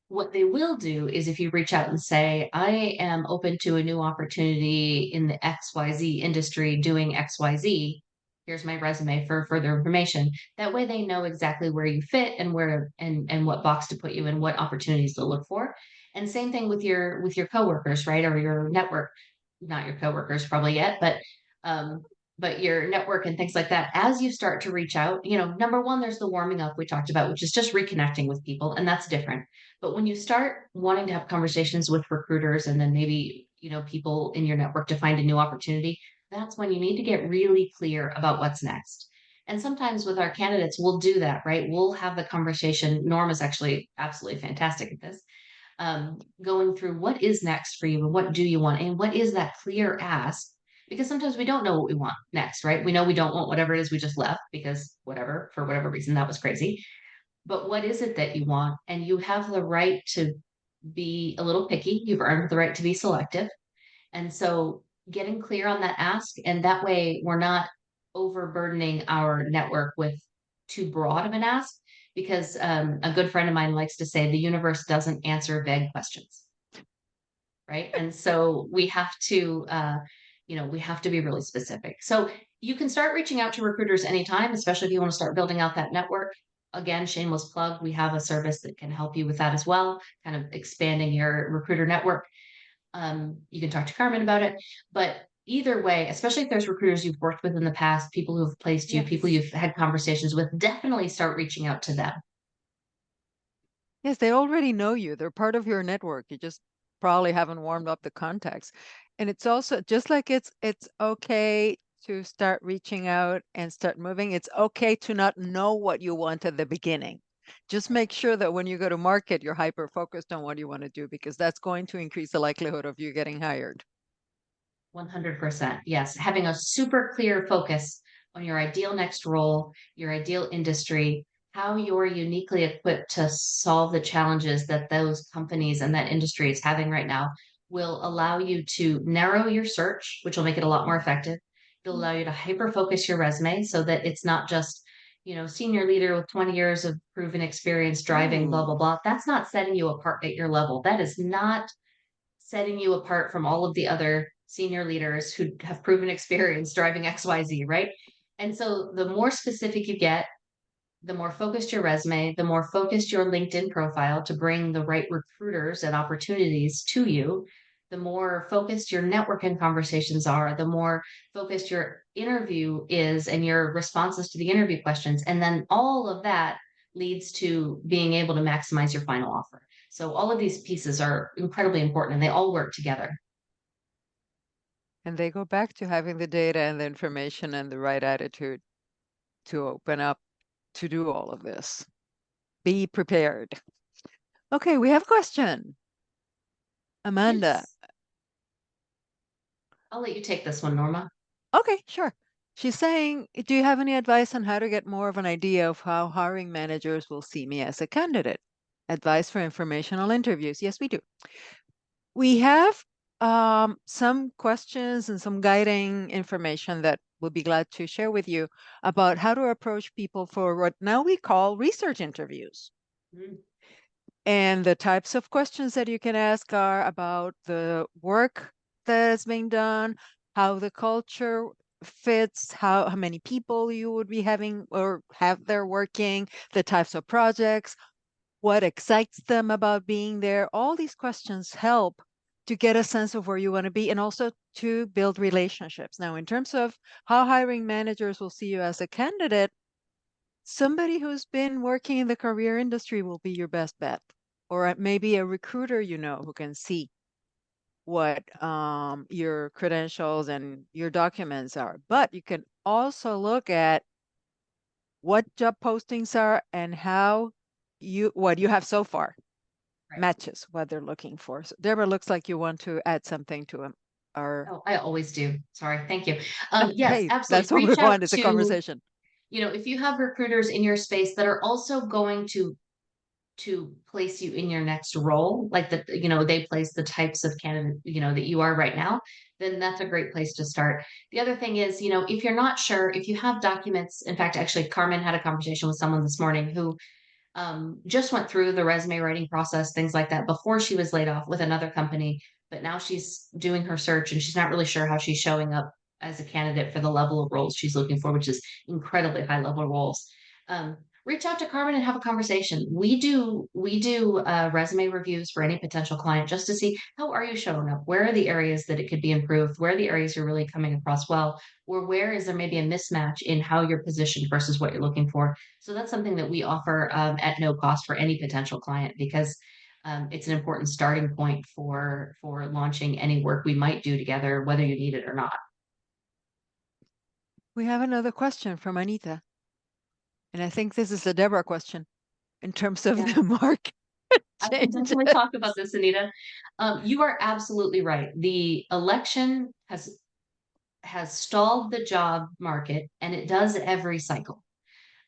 What they will do is if you reach out and say, I am open to a new opportunity in the XYZ industry doing XYZ, here's my resume for further information. That way they know exactly where you fit and where and what box to put you in, what opportunities to look for. And same thing with your coworkers, right? Or your network, not your coworkers probably yet, um but your network and things like that. As you start to reach out, number one, there's the warming up we talked about, which is just reconnecting with people, and that's different. But when you start wanting to have conversations with recruiters and then maybe, people in your network to find a new opportunity, that's when you need to get really clear about what's next. And sometimes with our candidates, we'll do that, right? We'll have the conversation. Norma's actually absolutely fantastic at this. Going through what is next for you and what do you want and what is that clear ask, because sometimes we don't know what we want next, right? We know we don't want whatever it is we just left because whatever, for whatever reason, that was crazy. But what is it that you want? And you have the right to be a little picky. You've earned the right to be selective. And so getting clear on that ask, and that way we're not overburdening our network with too broad of an ask, because a good friend of mine likes to say the universe doesn't answer vague questions. Right. And so we have to be really specific. So you can start reaching out to recruiters anytime, especially if you want to start building out that network. Again, shameless plug, we have a service that can help you with that as well, kind of expanding your recruiter network. You can talk to Carmen about it, but either way, especially if there's recruiters you've worked with in the past, people who've placed you, people
Yes.
you've had conversations with, definitely start reaching out to them.
Yes, they already know you. They're part of your network. You just probably haven't warmed up the contacts. And it's also just like it's okay to start reaching out and start moving. It's okay to not know what you want at the beginning. Just make sure that when you go to market, you're hyper focused on what you want to do because that's going to increase the likelihood of you getting hired.
100%. Yes. Having a super clear focus on your ideal next role, your ideal industry, how you're uniquely equipped to solve the challenges that those companies and that industry is having right now will allow you to narrow your search, which will make it a lot more effective. It'll allow you to hyper focus your resume so that it's not just, senior leader with 20 years of proven experience driving, blah, blah,
Ooh.
blah. That's not setting you apart at your level. That is not setting you apart from all of the other senior leaders who have proven experience driving XYZ, right? And so the more specific you get, the more focused your resume, the more focused your LinkedIn profile to bring the right recruiters and opportunities to you, the more focused your networking conversations are, the more focused your interview is and your responses to the interview questions. And then all of that leads to being able to maximize your final offer. So all of these pieces are incredibly important and they all work together.
And they go back to having the data and the information and the right attitude to open up to do all of this. Be prepared. Okay, we have a question. Amanda.
Yes. I'll let you take this one, Norma.
Okay, sure. She's saying, do you have any advice on how to get more of an idea of how hiring managers will see me as a candidate? Advice for informational interviews. Yes, we do. We have some questions and some guiding information that we'll be glad to share with you about how to approach people for what now we call research interviews.
Mm.
And the types of questions that you can ask are about the work that is being done, how the culture fits, how many people you would be having or have there working, the types of projects, what excites them about being there. All these questions help to get a sense of where you want to be and also to build relationships. Now, in terms of how hiring managers will see you as a candidate, somebody who's been working in the career industry will be your best bet. Or maybe a recruiter who can see what your credentials and your documents are. But you can also look at what job postings are and how what you have so far
Right.
matches what they're looking for. So Deborah, looks like you want to add something to our.
Oh, I always do. Sorry. Thank you. Yes,
Hey,
absolutely.
that's what we
Reach out
want. It's a
to,
conversation.
if you have recruiters in your space that are also going to place you in your next role, like that, they place the types of candidate, that you are right now, then that's a great place to start. The other thing is, if you're not sure, if you have documents, in fact, actually, Carmen had a conversation with someone this morning who just went through the resume writing process, things like that, before she was laid off with another company. But now she's doing her search and she's not really sure how she's showing up as a candidate for the level of roles she's looking for, which is incredibly high level roles. Um, Reach out to Carmen and have a conversation. We do resume reviews for any potential client just to see how are you showing up? Where are the areas that it could be improved? Where are the areas you're really coming across well? Or where is there maybe a mismatch in how you're positioned versus what you're looking for? So that's something that we offer at no cost for any potential client because it's an important starting point for launching any work we might do together, whether you need it or not.
We have another question from Anita. And I think this is the Deborah question in terms of
Yeah,
the market
I can
changes.
definitely talk about this, Anita. You are absolutely right. The election has stalled the job market, and it does every cycle.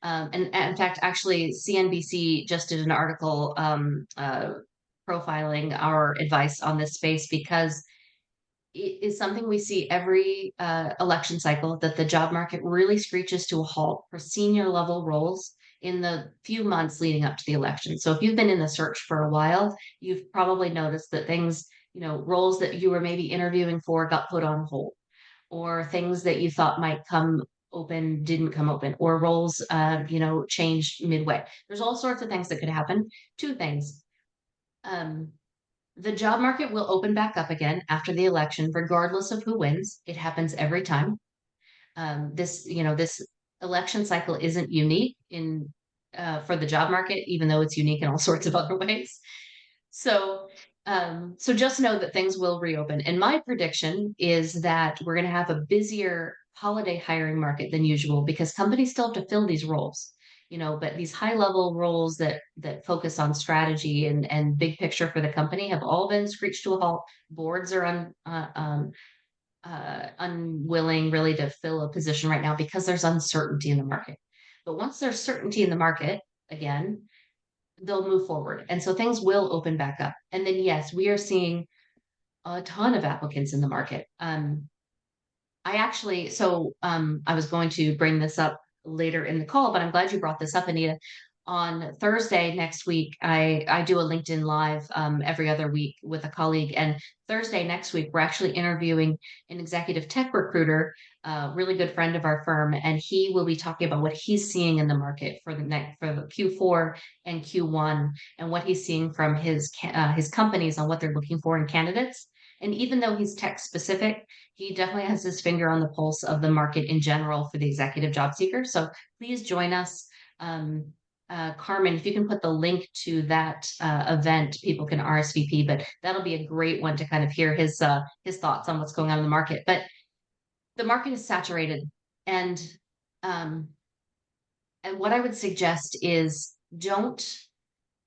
And in fact, actually, CNBC just did an article profiling our advice on this space because it is something we see every election cycle that the job market really screeches to a halt for senior level roles in the few months leading up to the election. So if you've been in the search for a while, you've probably noticed that things, roles that you were maybe interviewing for got put on hold, or things that you thought might come open didn't come open, or roles, changed midway. There's all sorts of things that could happen. Two things. Um, the job market will open back up again after the election, regardless of who wins. It happens every time. This election cycle isn't unique in for the job market, even though it's unique in all sorts of other ways. So, so just know that things will reopen. And my prediction is that we're going to have a busier holiday hiring market than usual because companies still have to fill these roles. But these high level roles that focus on strategy and big picture for the company have all been screeched to a halt. Boards are unwilling really to fill a position right now because there's uncertainty in the market. But once there's certainty in the market again, they'll move forward. And so things will open back up. And then, yes, we are seeing a ton of applicants in the market. I was going to bring this up later in the call, but I'm glad you brought this up, Anita. On Thursday next week, I do a LinkedIn Live every other week with a colleague. And Thursday next week, we're actually interviewing an executive tech recruiter, a really good friend of our firm, and he will be talking about what he's seeing in the market for the Q4 and Q1, and what he's seeing from his companies on what they're looking for in candidates. And even though he's tech specific, he definitely has his finger on the pulse of the market in general for the executive job seeker. So please join us. Carmen, if you can put the link to that event, people can RSVP, but that'll be a great one to kind of hear his thoughts on what's going on in the market. But the market is saturated, and um, and what I would suggest is don't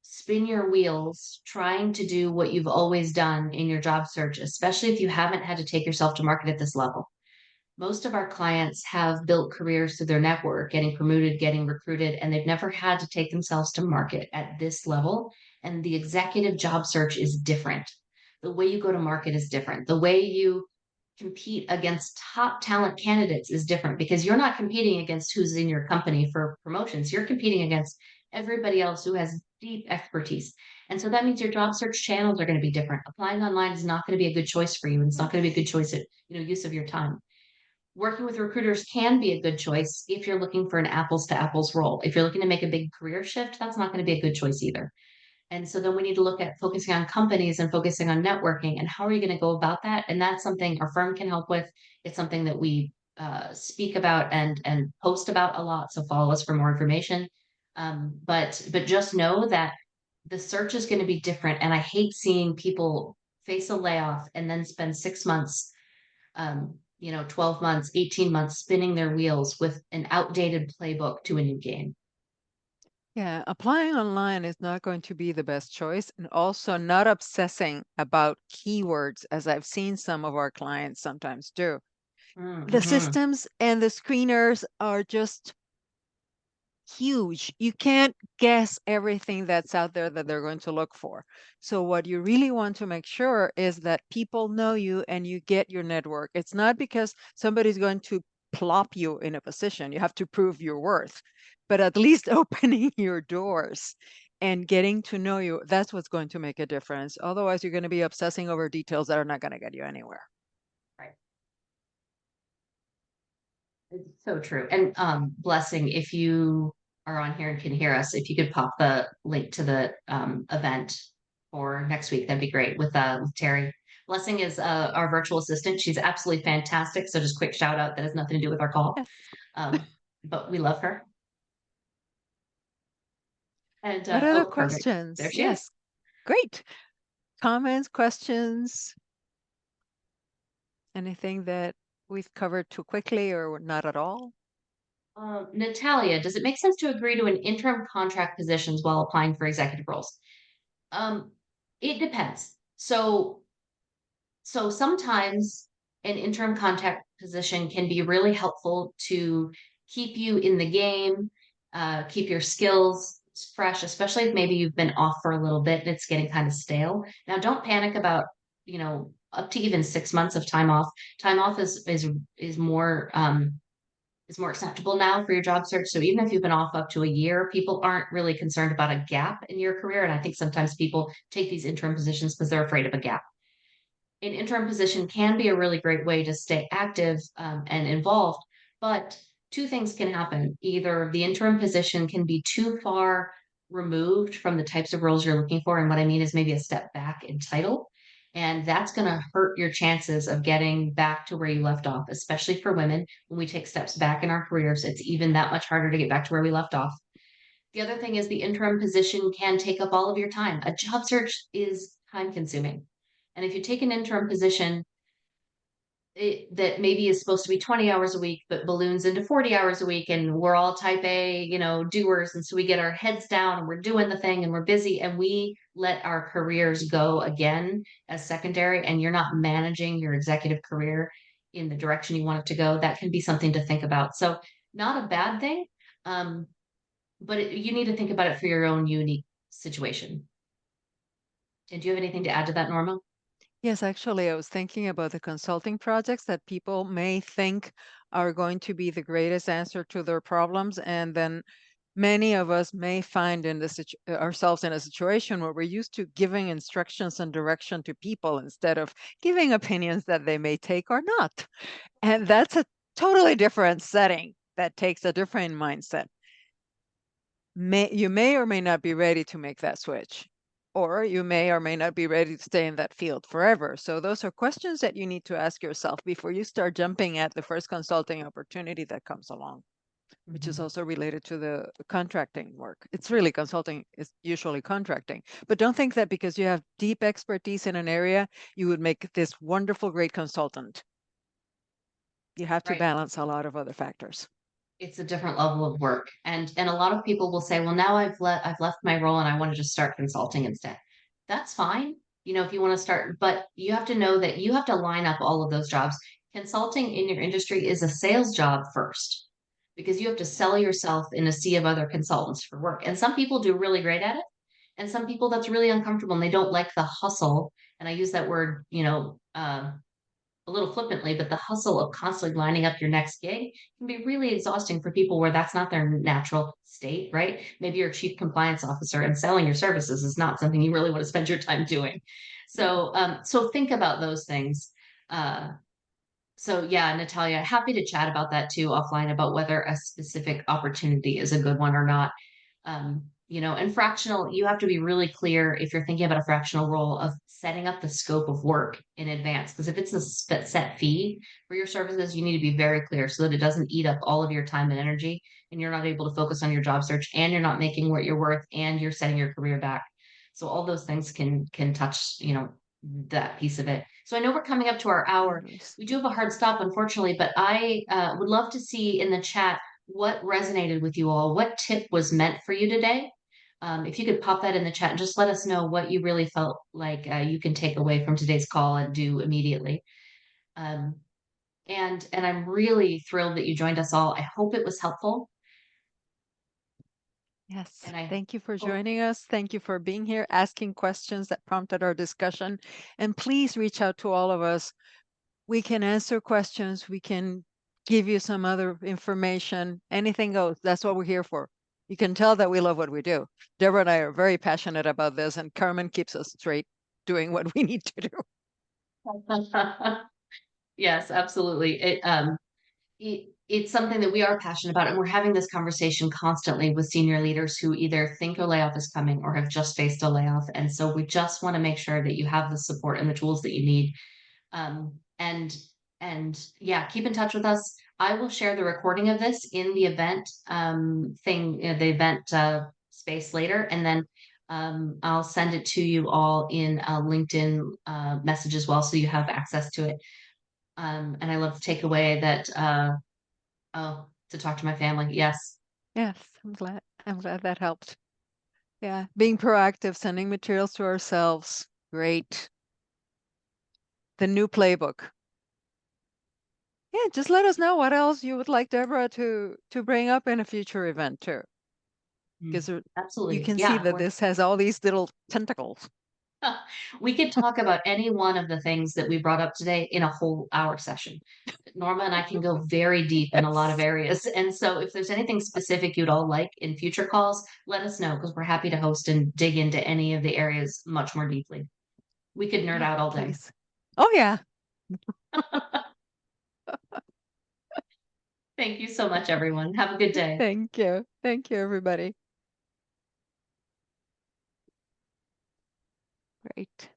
spin your wheels trying to do what you've always done in your job search, especially if you haven't had to take yourself to market at this level. Most of our clients have built careers through their network, getting promoted, getting recruited, and they've never had to take themselves to market at this level. And the executive job search is different. The way you go to market is different. The way you compete against top talent candidates is different because you're not competing against who's in your company for promotions. You're competing against everybody else who has deep expertise. And so that means your job search channels are going to be different. Applying online is not going to be a good choice for you. And it's not going to be a good choice at, use of your time. Working with recruiters can be a good choice if you're looking for an apples to apples role. If you're looking to make a big career shift, that's not going to be a good choice either. And so then we need to look at focusing on companies and focusing on networking and how are you going to go about that? And that's something our firm can help with. It's something that we speak about and post about a lot. So follow us for more information. But just know that the search is going to be different. And I hate seeing people face a layoff and then spend 6 months 12 months, 18 months spinning their wheels with an outdated playbook to a new game.
Yeah, applying online is not going to be the best choice, and also not obsessing about keywords, as I've seen some of our clients sometimes do. The
Mm-hmm.
systems and the screeners are just huge. You can't guess everything that's out there that they're going to look for. So, what you really want to make sure is that people know you and you get your network. It's not because somebody's going to plop you in a position, you have to prove your worth, but at least opening your doors and getting to know you, that's what's going to make a difference. Otherwise, you're going to be obsessing over details that are not going to get you anywhere.
Right. It's so true. And Blessing, if you are on here and can hear us, if you could pop the link to the event for next week, that'd be great with Terry. Blessing is our virtual assistant. She's absolutely fantastic. So just quick shout out that has nothing to do with our call.
Yes.
But we love her. And
What other
oh, perfect. There
questions?
she is.
Yes. Great. Comments, questions? Anything that we've covered too quickly or not at all?
Natalia, does it make sense to agree to an interim contract positions while applying for executive roles? Um, it depends. So sometimes an interim contact position can be really helpful to keep you in the game, keep your skills fresh, especially if maybe you've been off for a little bit and it's getting kind of stale. Now, don't panic about, up to even 6 months of time off. Time off is more acceptable now for your job search. So even if you've been off up to a year, people aren't really concerned about a gap in your career. And I think sometimes people take these interim positions because they're afraid of a gap. An interim position can be a really great way to stay active and involved, but two things can happen. Either the interim position can be too far removed from the types of roles you're looking for. And what I mean is maybe a step back in title. And that's going to hurt your chances of getting back to where you left off, especially for women. When we take steps back in our careers, it's even that much harder to get back to where we left off. The other thing is the interim position can take up all of your time. A job search is time consuming. And if you take an interim position that maybe is supposed to be 20 hours a week, but balloons into 40 hours a week, and we're all type A, doers. And so we get our heads down and we're doing the thing and we're busy and we let our careers go again as secondary, and you're not managing your executive career in the direction you want it to go. That can be something to think about. So, not a bad thing. Um, but you need to think about it for your own unique situation. And do you have anything to add to that, Norma?
Yes, actually, I was thinking about the consulting projects that people may think are going to be the greatest answer to their problems. And then many of us may find ourselves in a situation where we're used to giving instructions and direction to people instead of giving opinions that they may take or not. And that's a totally different setting that takes a different mindset. You may or may not be ready to make that switch, or you may or may not be ready to stay in that field forever. So those are questions that you need to ask yourself before you start jumping at the first consulting opportunity that comes along, which is
Mhm.
also related to the contracting work. It's really consulting, it's usually contracting. But don't think that because you have deep expertise in an area, you would make this wonderful, great consultant. You have to
Right.
balance a lot of other factors.
It's a different level of work. And a lot of people will say, well, now I've left my role and I want to just start consulting instead. That's fine. If you want to start, but you have to know that you have to line up all of those jobs. Consulting in your industry is a sales job first, because you have to sell yourself in a sea of other consultants for work. And some people do really great at it. And some people that's really uncomfortable and they don't like the hustle. And I use that word, a little flippantly, but the hustle of constantly lining up your next gig can be really exhausting for people where that's not their natural state, right? Maybe you're a chief compliance officer and selling your services is not something you really want to spend your time doing. So think about those things. Uh, so yeah, Natalia, happy to chat about that too offline about whether a specific opportunity is a good one or not. And fractional, you have to be really clear if you're thinking about a fractional role of setting up the scope of work in advance. Because if it's a set fee for your services, you need to be very clear so that it doesn't eat up all of your time and energy and you're not able to focus on your job search and you're not making what you're worth and you're setting your career back. So all those things can touch, that piece of it. So I know we're coming up to our hour.
Boundaries.
We do have a hard stop, unfortunately, but I would love to see in the chat what resonated with you all. What tip was meant for you today? If you could pop that in the chat and just let us know what you really felt like you can take away from today's call and do immediately. Um, and I'm really thrilled that you joined us all. I hope it was helpful.
Yes.
And I
Thank you for
hope
joining us. Thank you for being here, asking questions that prompted our discussion. And please reach out to all of us. We can answer questions. We can give you some other information. Anything goes. That's what we're here for. You can tell that we love what we do. Deborah and I are very passionate about this, and Carmen keeps us straight doing what we need to do.
yes, absolutely. It's something that we are passionate about, and we're having this conversation constantly with senior leaders who either think a layoff is coming or have just faced a layoff. And so we just want to make sure that you have the support and the tools that you need. Um, and yeah, keep in touch with us. I will share the recording of this in the event the event space later, and then I'll send it to you all in a LinkedIn message as well, so you have access to it. And I love to take away that to talk to my family. Yes.
Yes, I'm glad. I'm glad that helped. Yeah, being proactive, sending materials to ourselves. Great. The new playbook. Yeah, just let us know what else you would like Deborah to bring up in a future event too, because you
Absolutely.
can see
Yeah.
that this has all these little tentacles.
We could talk about any one of the things that we brought up today in a whole hour session. Norma and I can go very deep in a lot of
Yes.
areas. And so if there's anything specific you'd all like in future calls, let us know because we're happy to host and dig into any of the areas much more deeply. We could nerd
Yeah,
out all day.
please. Oh yeah.
Thank you so much, everyone. Have a good day.
Thank you. Thank you, everybody. Great.